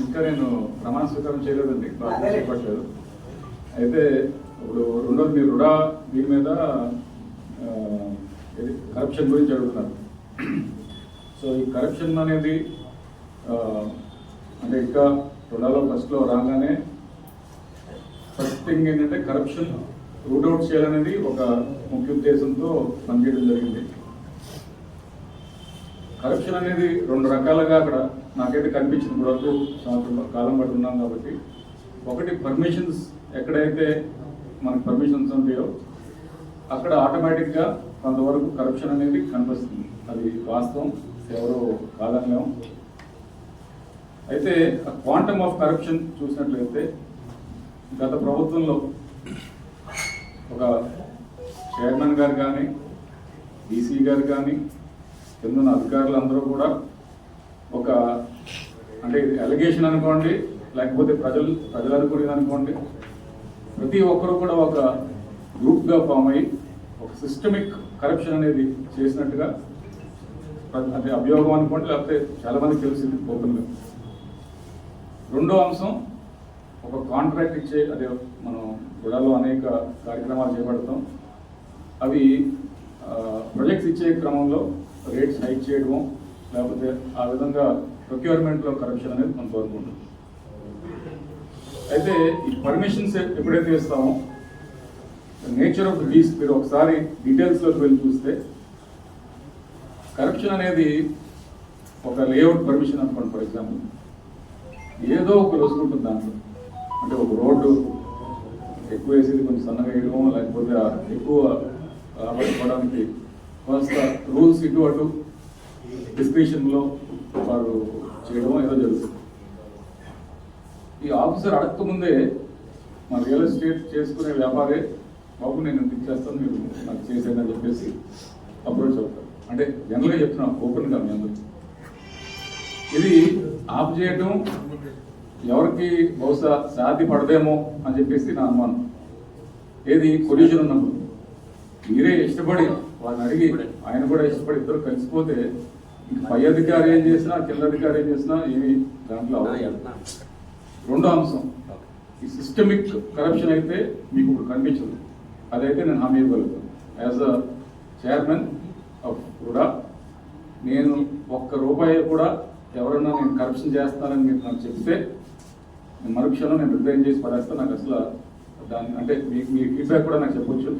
ఇంకా నేను ప్రమాణ స్వీకారం చేయలేదండి, చెప్పట్లేదు. అయితే ఇప్పుడు రెండోది మీరు రుడా దీని మీద కరప్షన్ గురించి అడుగుతున్నారు. సో ఈ కరప్షన్ అనేది అంటే ఇంకా రుడాలో ఫస్ట్లో రాగానే ఫస్ట్ థింగ్ ఏంటంటే కరప్షన్ రూట్ అవుట్ చేయాలనేది ఒక ముఖ్య ఉద్దేశంతో పనిచేయడం జరిగింది. కరప్షన్ అనేది రెండు రకాలుగా అక్కడ నాకైతే కనిపించింది. ఇప్పుడు వరకు సంవత్సరం కాలం బట్టి ఉన్నాం కాబట్టి, ఒకటి పర్మిషన్స్ ఎక్కడైతే మనకు పర్మిషన్స్ ఉంటాయో అక్కడ ఆటోమేటిక్గా కొంతవరకు కరప్షన్ అనేది కనిపిస్తుంది. అది వాస్తవం, ఎవరు కాదనలేం. అయితే క్వాంటమ్ ఆఫ్ కరప్షన్ చూసినట్లయితే గత ప్రభుత్వంలో ఒక చైర్మన్ గారు కానీ డీసీ గారు కానీ కింద అధికారులు అందరూ కూడా ఒక అంటే అలిగేషన్ అనుకోండి, లేకపోతే ప్రజలు అనుకునేది అనుకోండి, ప్రతి ఒక్కరు కూడా ఒక గ్రూప్గా ఫామ్ అయ్యి ఒక సిస్టమిక్ కరప్షన్ అనేది చేసినట్టుగా అంటే అభియోగం అనుకోండి, లేకపోతే చాలామందికి తెలిసింది ఓపెన్గా. రెండో అంశం ఒక కాంట్రాక్ట్ ఇచ్చే, అదే మనం గుడాలో అనేక కార్యక్రమాలు చేపడతాం. అవి ప్రాజెక్ట్స్ ఇచ్చే క్రమంలో రేట్స్ హైక్ చేయడము, లేకపోతే ఆ విధంగా ప్రొక్యూర్మెంట్లో కరప్షన్ అనేది కొంతవరకు ఉంటుంది. అయితే ఈ పర్మిషన్స్ ఎప్పుడైతే ఇస్తామో నేచర్ ఆఫ్ ద బీస్ట్ మీరు ఒకసారి డీటెయిల్స్లోకి వెళ్ళి చూస్తే కరప్షన్ అనేది ఒక లేఅవుట్ పర్మిషన్ అనుకోండి. ఫర్ ఎగ్జాంపుల్ ఏదో ఒక రుసుము ఉంటుంది దాంట్లో. అంటే ఒక రోడ్డు ఎక్కువ వేసేది కొంచెం సన్నగా వేయడమో, లేకపోతే ఎక్కువ రాబట్టుకోవడానికి కొంత రూల్స్ ఇటు అటు డిస్క్రిప్షన్లో వారు చేయడమో ఏదో జరుగుతుంది. ఈ ఆఫీసర్ అడగకముందే మా రియల్ ఎస్టేట్ చేసుకునే వ్యాపారే బాబు నేను ఇంటికి చేస్తాను, మీరు నాకు చేసేదని చెప్పేసి అప్రోచ్ అవుతారు. అంటే జనరల్గా చెప్తున్నాం ఓపెన్గా మీ అందరూ. ఇది ఆఫ్ చేయడం ఎవరికి బహుశా సాధ్యపడదేమో అని చెప్పేసి నా అనుమానం. ఏది కొల్యూషన్ ఉన్నప్పుడు మీరే ఇష్టపడి వాళ్ళని అడిగి ఆయన కూడా ఇష్టపడి ఇద్దరు కలిసిపోతే పై అధికారి ఏం చేసినా కింద అధికారి ఏం చేసినా ఏమి దాంట్లో రెండో అంశం ఈ సిస్టమిక్ కరప్షన్ అయితే మీకు ఇప్పుడు కనిపించదు. అదైతే నేను హామీ ఇవ్వగలుగుతాను. As a chairman of RUDA నేను ₹1 కూడా ఎవరన్నా నేను కరప్షన్ చేస్తానని మీరు నాకు చెప్తే మరుక్షణం నేను రిజైన్ చేసి పడేస్తాను. నాకు అసలు దాన్ని అంటే మీ ఫీడ్బ్యాక్ కూడా నాకు చెప్పొచ్చు.